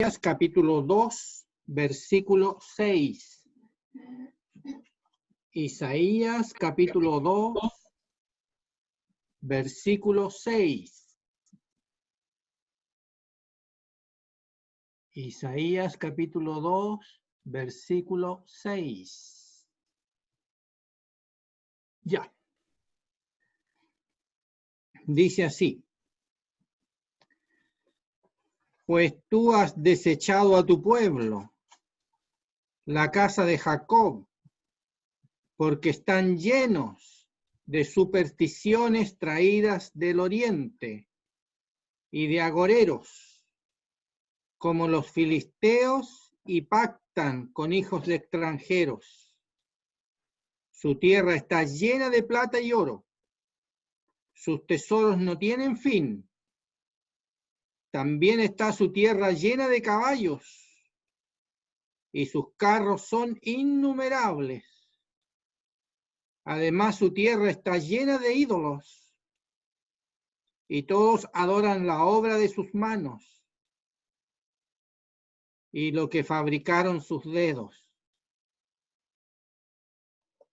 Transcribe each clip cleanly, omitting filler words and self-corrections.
Capítulo 2, versículo 6. Isaías capítulo 2, versículo 6. Isaías capítulo 2, versículo 6. Ya. Dice así: pues tú has desechado a tu pueblo, la casa de Jacob, porque están llenos de supersticiones traídas del oriente y de agoreros, como los filisteos, y pactan con hijos de extranjeros. Su tierra está llena de plata y oro, sus tesoros no tienen fin. También está su tierra llena de caballos, y sus carros son innumerables. Además, su tierra está llena de ídolos, y todos adoran la obra de sus manos y lo que fabricaron sus dedos.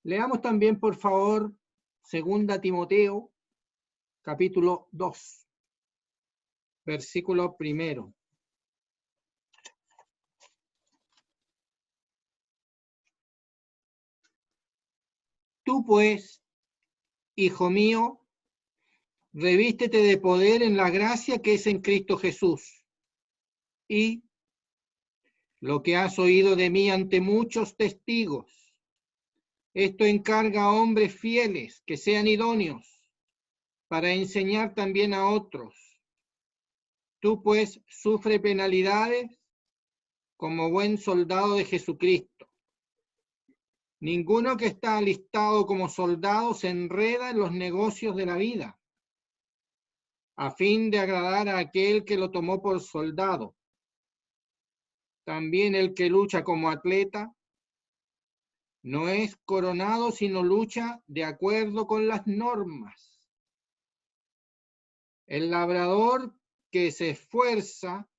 Leamos también, por favor, 2 Timoteo, capítulo 2, versículo 1. Tú pues, hijo mío, revístete de poder en la gracia que es en Cristo Jesús. Y lo que has oído de mí ante muchos testigos, esto encarga a hombres fieles que sean idóneos para enseñar también a otros. Tú pues sufre penalidades como buen soldado de Jesucristo. Ninguno que está alistado como soldado se enreda en los negocios de la vida, a fin de agradar a aquel que lo tomó por soldado. También el que lucha como atleta no es coronado, sino lucha de acuerdo con las normas. El labrador que se esfuerza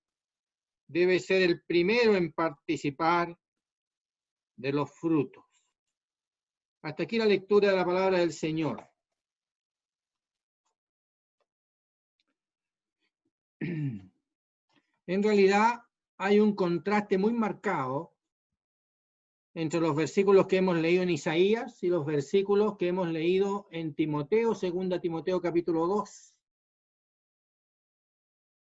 debe ser el primero en participar de los frutos. Hasta aquí la lectura de la palabra del Señor. En realidad hay un contraste muy marcado entre los versículos que hemos leído en Isaías y los versículos que hemos leído en Timoteo, 2 Timoteo capítulo 2.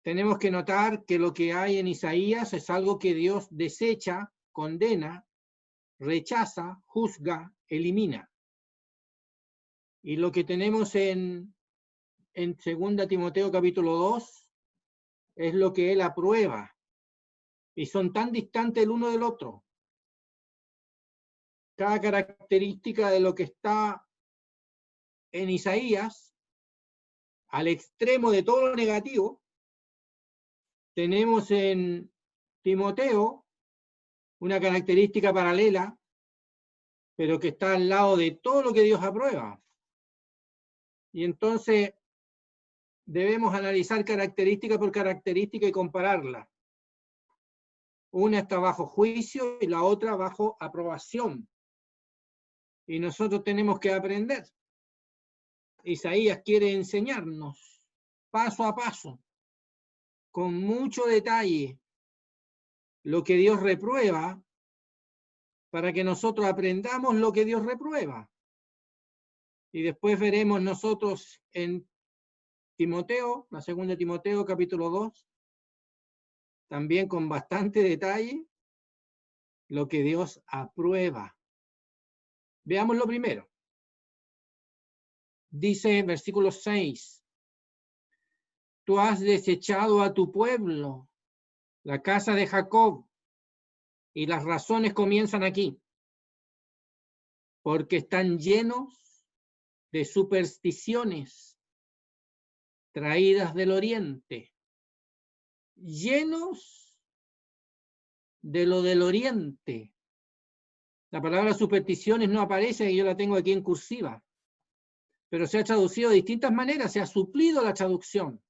Tenemos que notar que lo que hay en Isaías es algo que Dios desecha, condena, rechaza, juzga, elimina. Y lo que tenemos en 2 Timoteo capítulo 2 es lo que él aprueba. Y son tan distantes el uno del otro. Cada característica de lo que está en Isaías, al extremo de todo lo negativo, tenemos en Timoteo una característica paralela, pero que está al lado de todo lo que Dios aprueba. Y entonces debemos analizar característica por característica y compararla. Una está bajo juicio y la otra bajo aprobación. Y nosotros tenemos que aprender. Isaías quiere enseñarnos paso a paso, con mucho detalle, lo que Dios reprueba, para que nosotros aprendamos lo que Dios reprueba. Y después veremos nosotros en Timoteo, la 2 Timoteo capítulo 2, también con bastante detalle, lo que Dios aprueba. Veamos lo primero. Dice versículo 6, tú has desechado a tu pueblo, la casa de Jacob, y las razones comienzan aquí, porque están llenos de supersticiones traídas del oriente, llenos de lo del oriente. La palabra supersticiones no aparece, yo la tengo aquí en cursiva, pero se ha traducido de distintas maneras, se ha suplido la traducción.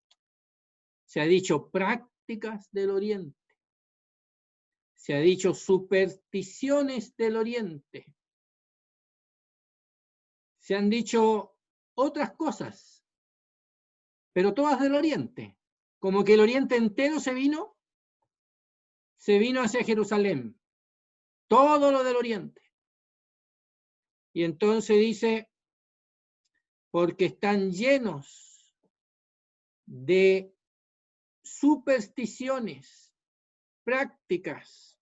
Se ha dicho prácticas del oriente. Se ha dicho supersticiones del Oriente. Se han dicho otras cosas, pero todas del Oriente. Como que el Oriente entero se vino hacia Jerusalén. Todo lo del Oriente. Y entonces dice, porque están llenos de supersticiones, prácticas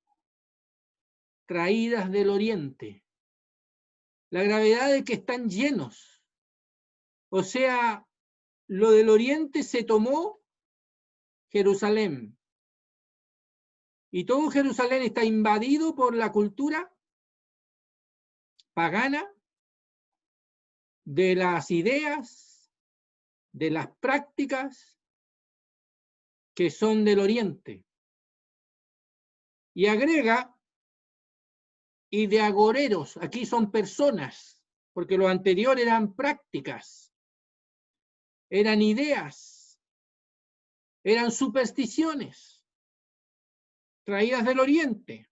traídas del Oriente. La gravedad de que están llenos. O sea, lo del Oriente se tomó Jerusalén. Y todo Jerusalén está invadido por la cultura pagana, de las ideas, de las prácticas que son del Oriente. Y agrega, y de agoreros, aquí son personas, porque lo anterior eran prácticas, eran ideas, eran supersticiones traídas del Oriente.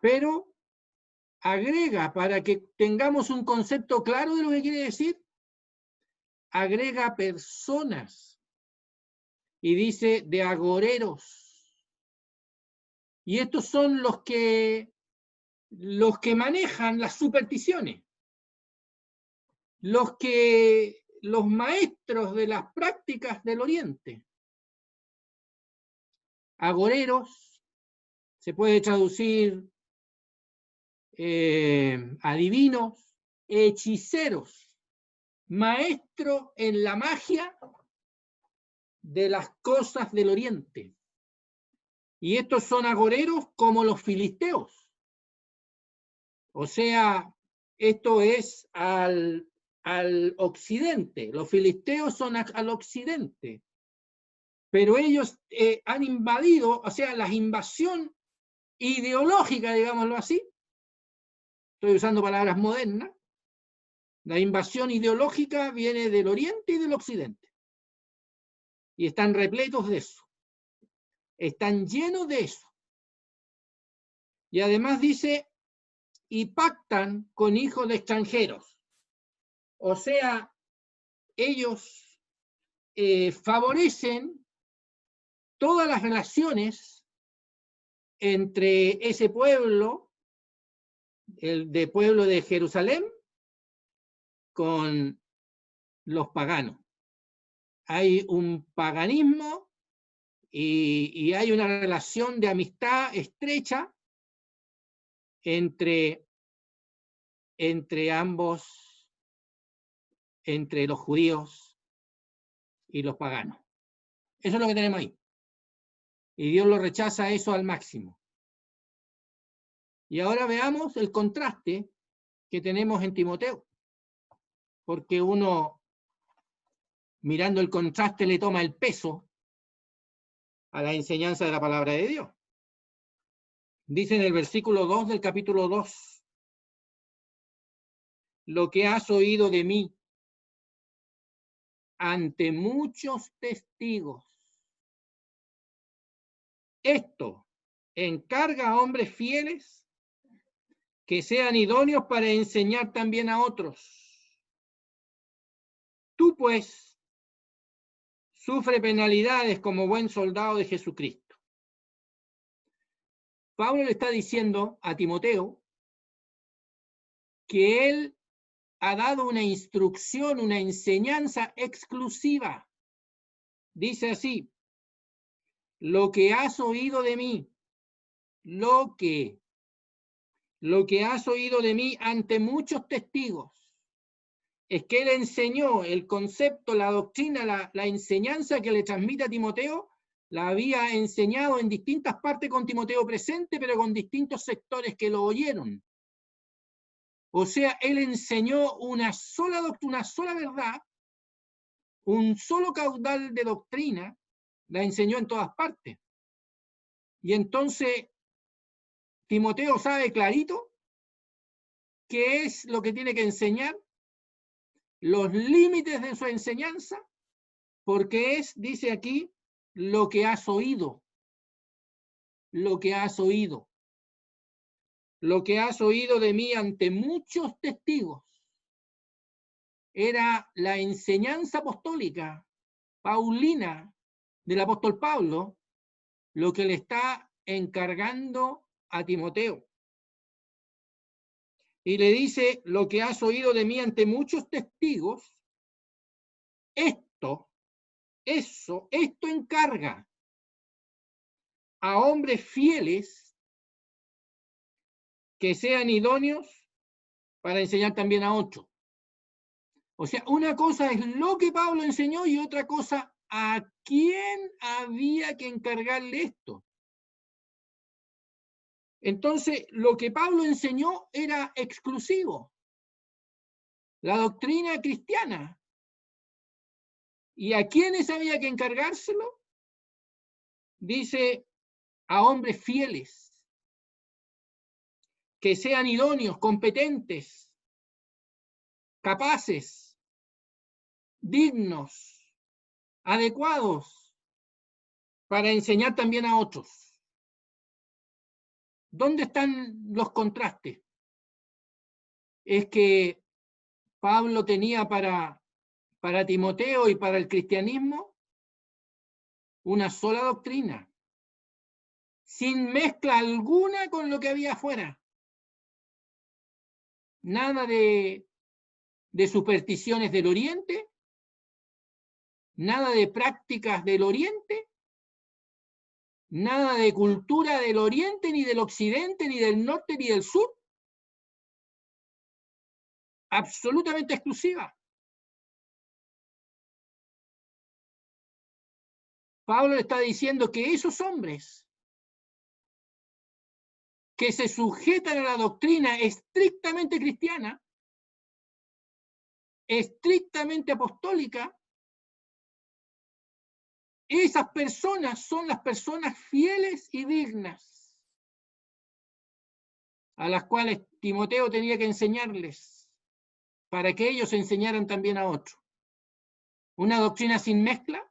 Pero agrega, para que tengamos un concepto claro de lo que quiere decir, agrega personas y dice de agoreros. Y estos son los que manejan las supersticiones, los maestros de las prácticas del Oriente. Agoreros, se puede traducir adivinos, hechiceros, maestros en la magia de las cosas del Oriente. Y estos son agoreros como los filisteos. O sea, esto es al occidente. Los filisteos son al occidente. Pero ellos han invadido, o sea, la invasión ideológica, digámoslo así. Estoy usando palabras modernas. La invasión ideológica viene del Oriente y del Occidente. Y están repletos de eso. Están llenos de eso. Y además dice, y pactan con hijos de extranjeros. O sea, ellos favorecen todas las relaciones entre ese pueblo, el pueblo de Jerusalén, con los paganos. Hay un paganismo y hay una relación de amistad estrecha entre ambos, entre los judíos y los paganos. Eso es lo que tenemos ahí. Y Dios lo rechaza eso al máximo. Y ahora veamos el contraste que tenemos en Timoteo. Porque uno, mirando el contraste, le toma el peso a la enseñanza de la palabra de Dios. Dice en el versículo 2 del capítulo 2, lo que has oído de mí ante muchos testigos. Esto encarga a hombres fieles que sean idóneos para enseñar también a otros. Tú, pues, sufre penalidades como buen soldado de Jesucristo. Pablo le está diciendo a Timoteo que él ha dado una instrucción, una enseñanza exclusiva. Dice así, lo que has oído de mí, lo que has oído de mí ante muchos testigos, es que él enseñó el concepto, la doctrina, la enseñanza que le transmite a Timoteo, la había enseñado en distintas partes con Timoteo presente, pero con distintos sectores que lo oyeron. O sea, él enseñó una sola verdad, un solo caudal de doctrina, la enseñó en todas partes. Y entonces, Timoteo sabe clarito qué es lo que tiene que enseñar, los límites de su enseñanza, porque es, dice aquí, lo que has oído. lo que has oído. Lo que has oído de mí ante muchos testigos. Era la enseñanza apostólica, paulina, del apóstol Pablo, lo que le está encargando a Timoteo. Y le dice, lo que has oído de mí ante muchos testigos, esto encarga a hombres fieles que sean idóneos para enseñar también a otros. O sea, una cosa es lo que Pablo enseñó y otra cosa, ¿a quién había que encargarle esto? Entonces, lo que Pablo enseñó era exclusivo. La doctrina cristiana. ¿Y a quiénes había que encargárselo? Dice, a hombres fieles, que sean idóneos, competentes, capaces, dignos, adecuados para enseñar también a otros. ¿Dónde están los contrastes? Es que Pablo tenía para Timoteo y para el cristianismo una sola doctrina, sin mezcla alguna con lo que había afuera. Nada de supersticiones del Oriente, nada de prácticas del Oriente, nada de cultura del Oriente, ni del Occidente, ni del Norte, ni del Sur. Absolutamente exclusiva. Pablo está diciendo que esos hombres que se sujetan a la doctrina estrictamente cristiana, estrictamente apostólica, esas personas son las personas fieles y dignas a las cuales Timoteo tenía que enseñarles para que ellos enseñaran también a otros. Una doctrina sin mezcla,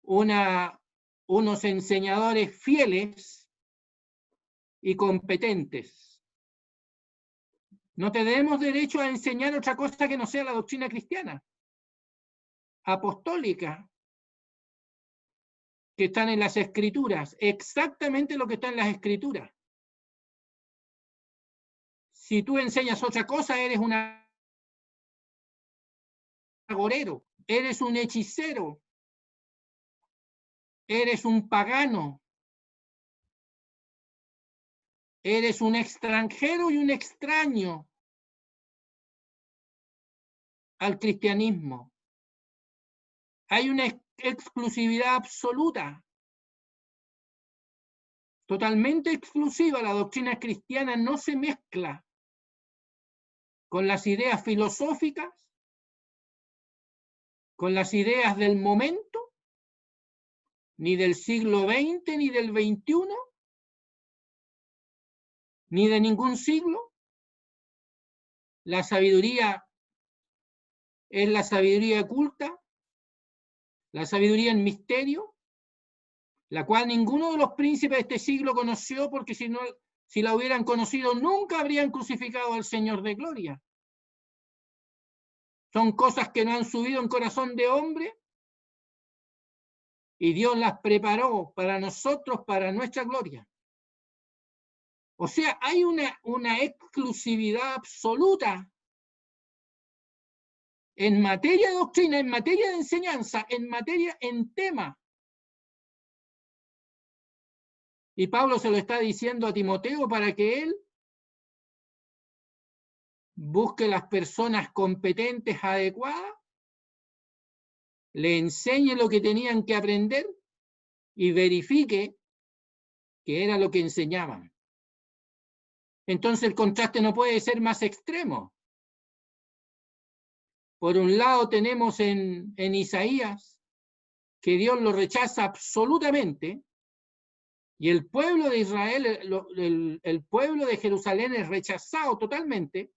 unos enseñadores fieles y competentes. No tenemos derecho a enseñar otra cosa que no sea la doctrina cristiana, apostólica, que están en las Escrituras, exactamente lo que está en las Escrituras. Si tú enseñas otra cosa, eres un agorero, eres un hechicero, eres un pagano, eres un extranjero y un extraño al cristianismo. Hay una exclusividad absoluta, totalmente exclusiva. La doctrina cristiana no se mezcla con las ideas filosóficas, con las ideas del momento, ni del siglo XX, ni del XXI, ni de ningún siglo. La sabiduría es la sabiduría culta, la sabiduría en misterio, la cual ninguno de los príncipes de este siglo conoció, porque si la hubieran conocido nunca habrían crucificado al Señor de gloria. Son cosas que no han subido en corazón de hombre y Dios las preparó para nosotros, para nuestra gloria. O sea, hay una exclusividad absoluta en materia de doctrina, en materia de enseñanza, en tema. Y Pablo se lo está diciendo a Timoteo para que él busque las personas competentes, adecuadas, le enseñe lo que tenían que aprender y verifique que era lo que enseñaban. Entonces el contraste no puede ser más extremo. Por un lado tenemos en Isaías que Dios lo rechaza absolutamente, y el pueblo de Israel, el pueblo de Jerusalén es rechazado totalmente.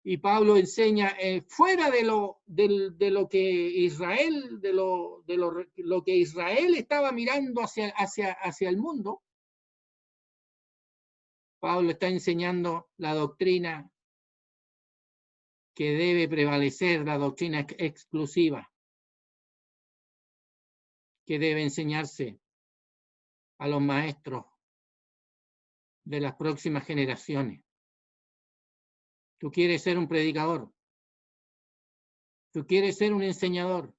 Y Pablo enseña fuera de lo que Israel, lo que Israel estaba mirando hacia el mundo. Pablo está enseñando la doctrina que debe prevalecer, la doctrina exclusiva, que debe enseñarse a los maestros de las próximas generaciones. Tú quieres ser un predicador, tú quieres ser un enseñador,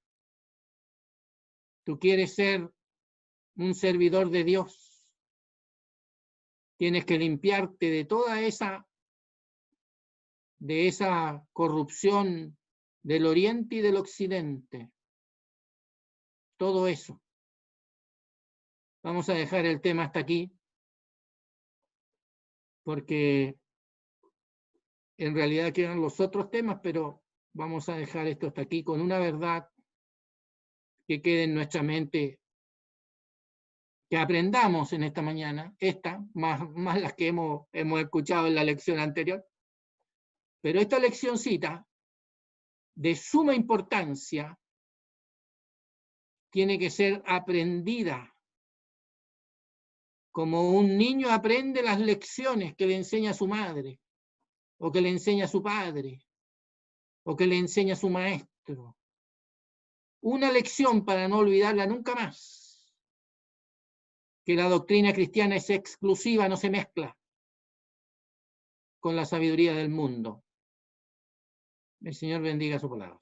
tú quieres ser un servidor de Dios. Tienes que limpiarte de toda esa corrupción del oriente y del occidente. Todo eso. Vamos a dejar el tema hasta aquí, porque en realidad quedan los otros temas, pero vamos a dejar esto hasta aquí con una verdad que quede en nuestra mente, que aprendamos en esta mañana, más las que hemos escuchado en la lección anterior. Pero esta leccioncita de suma importancia tiene que ser aprendida como un niño aprende las lecciones que le enseña su madre, o que le enseña su padre, o que le enseña su maestro. Una lección para no olvidarla nunca más. Que la doctrina cristiana es exclusiva, no se mezcla con la sabiduría del mundo. El Señor bendiga su palabra.